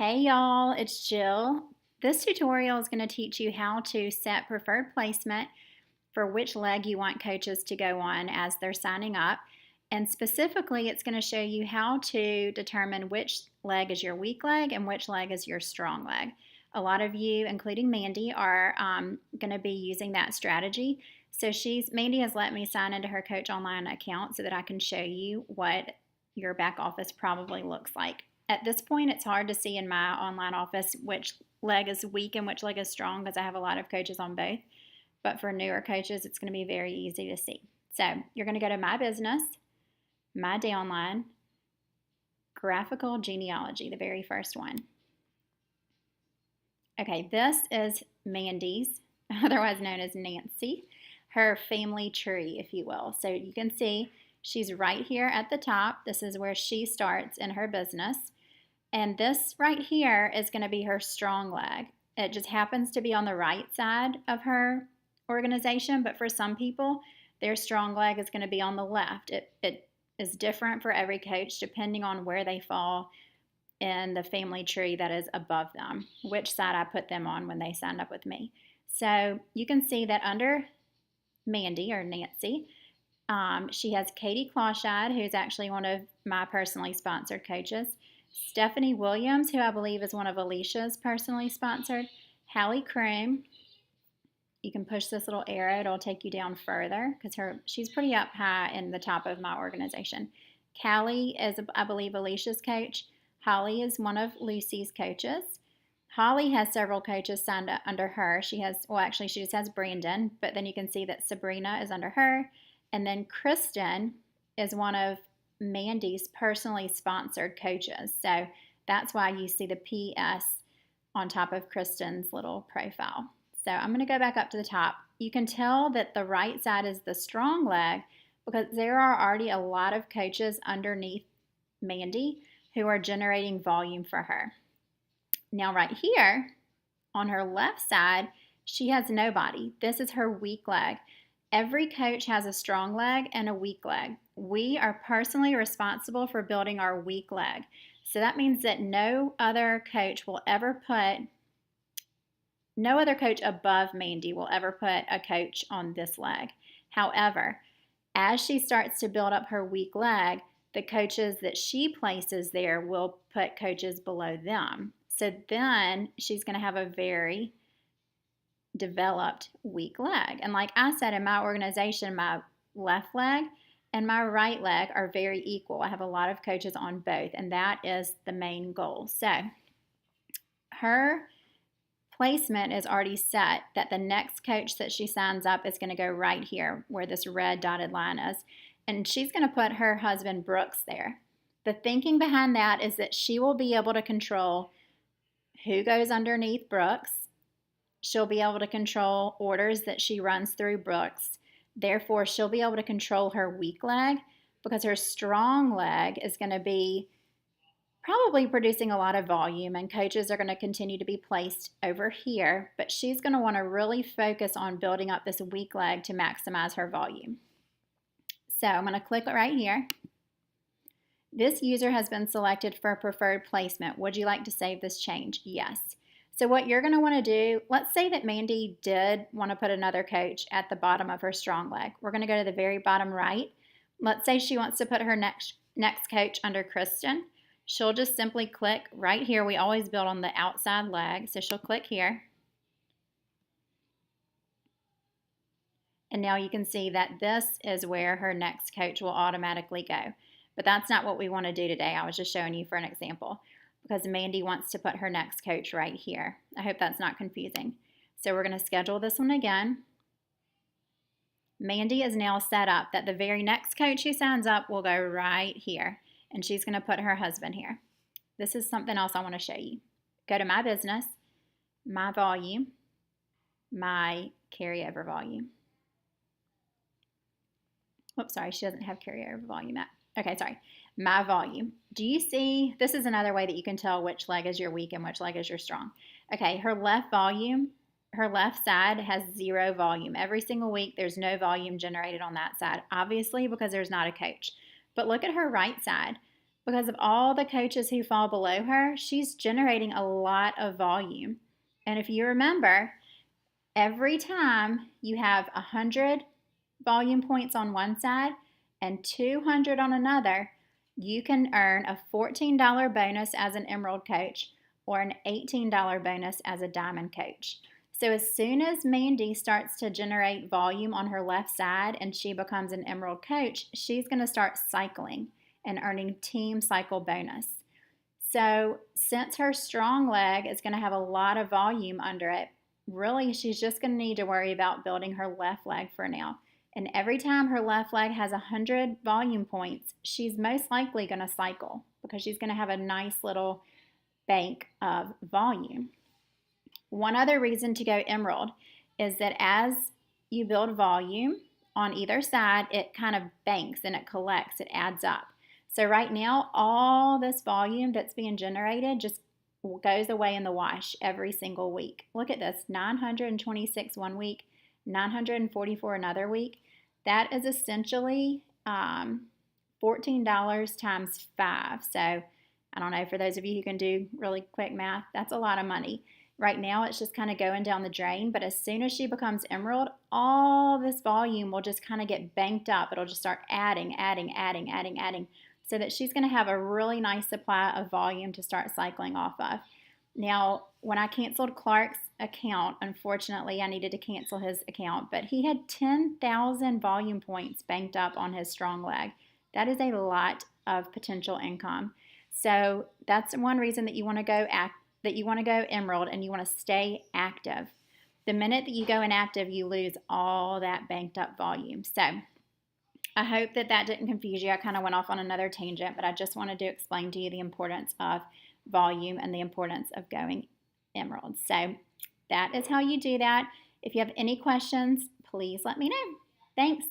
Hey y'all, it's Jill. This tutorial is going to teach you how to set preferred placement for which leg you want coaches to go on as they're signing up. And specifically, it's going to show you how to determine which leg is your weak leg and which leg is your strong leg. A lot of you, including Mandy, are going to be using that strategy. So Mandy has let me sign into her Coach Online account so that I can show you what your back office probably looks like. At this point, it's hard to see in my online office which leg is weak and which leg is strong because I have a lot of coaches on both. But for newer coaches, it's going to be very easy to see. So you're going to go to My Business, My Downline, Graphical Genealogy, the very first one. Okay, this is Mandy's, otherwise known as Nancy, her family tree, if you will. So you can see she's right here at the top. This is where she starts in her business. And this right here is going to be her strong leg. It just happens to be on the right side of her organization, but for some people, their strong leg is going to be on the left. It is different for every coach depending on where they fall in the family tree that is above them, which side I put them on when they signed up with me. So you can see that under Mandy or Nancy, she has Katie Clawshide, who's actually one of my personally sponsored coaches. Stephanie Williams, who I believe is one of Alicia's personally sponsored. Hallie Croom. You can push this little arrow. It'll take you down further because she's pretty up high in the top of my organization. Callie is, I believe, Alicia's coach. Holly is one of Lucy's coaches. Holly has several coaches signed up under her. She just has Brandon, but then you can see that Sabrina is under her. And then Kristen is one of Mandy's personally sponsored coaches. So that's why you see the PS on top of Kristen's little profile. So I'm going to go back up to the top. You can tell that the right side is the strong leg because there are already a lot of coaches underneath Mandy who are generating volume for her. Now right here on her left side, she has nobody. This is her weak leg. Every coach has a strong leg and a weak leg. We are personally responsible for building our weak leg. So that means that no other coach above Mandy will ever put a coach on this leg. However, as she starts to build up her weak leg, the coaches that she places there will put coaches below them. So then she's going to have a very developed weak leg. And like I said, in my organization, my left leg and my right leg are very equal. I have a lot of coaches on both, and that is the main goal. So her placement is already set that the next coach that she signs up is going to go right here where this red dotted line is. And she's going to put her husband Brooks there. The thinking behind that is that she will be able to control who goes underneath Brooks. She'll be able to control orders that she runs through Brooks. Therefore, she'll be able to control her weak leg because her strong leg is going to be probably producing a lot of volume, and coaches are going to continue to be placed over here, but she's going to want to really focus on building up this weak leg to maximize her volume. So I'm going to click right here. This user has been selected for preferred placement. Would you like to save this change? Yes. So what you're going to want to do, let's say that Mandy did want to put another coach at the bottom of her strong leg. We're going to go to the very bottom right. Let's say she wants to put her next coach under Kristen. She'll just simply click right here. We always build on the outside leg, so she'll click here. And now you can see that this is where her next coach will automatically go. But that's not what we want to do today. I was just showing you for an example because Mandy wants to put her next coach right here. I hope that's not confusing. So we're going to schedule this one again. Mandy is now set up that the very next coach who signs up will go right here. And she's going to put her husband here. This is something else I want to show you. Go to My Business, My Volume, My Carryover Volume. Oops, sorry, she doesn't have carryover volume at. Okay, sorry. My volume. Do you see? This is another way that you can tell which leg is your weak and which leg is your strong. Okay, her left side has 0 volume. Every single week, there's no volume generated on that side, obviously because there's not a coach. But look at her right side. Because of all the coaches who fall below her, she's generating a lot of volume. And if you remember, every time you have 100 volume points on one side and 200 on another, you can earn a $14 bonus as an Emerald coach or an $18 bonus as a Diamond coach. So as soon as Mandy starts to generate volume on her left side and she becomes an Emerald coach, she's going to start cycling and earning team cycle bonus. So since her strong leg is going to have a lot of volume under it, really she's just going to need to worry about building her left leg for now. And every time her left leg has 100 volume points, she's most likely going to cycle because she's going to have a nice little bank of volume. One other reason to go Emerald is that as you build volume on either side, it kind of banks and it collects, it adds up. So right now, all this volume that's being generated just goes away in the wash every single week. Look at this, 926 one week, 944 another week. That is essentially $14 times 5. So I don't know, for those of you who can do really quick math, that's a lot of money. Right now, it's just kind of going down the drain, but as soon as she becomes Emerald, all this volume will just kind of get banked up. It'll just start adding, so that she's going to have a really nice supply of volume to start cycling off of. Now, when I canceled Clark's account, unfortunately, I needed to cancel his account, but he had 10,000 volume points banked up on his strong leg. That is a lot of potential income. So that's one reason that you want to go Emerald and you want to stay active. The minute that you go inactive, you lose all that banked up volume. So I hope that didn't confuse you. I kind of went off on another tangent, but I just wanted to explain to you the importance of volume and the importance of going Emerald. So that is how you do that. If you have any questions, please let me know. Thanks.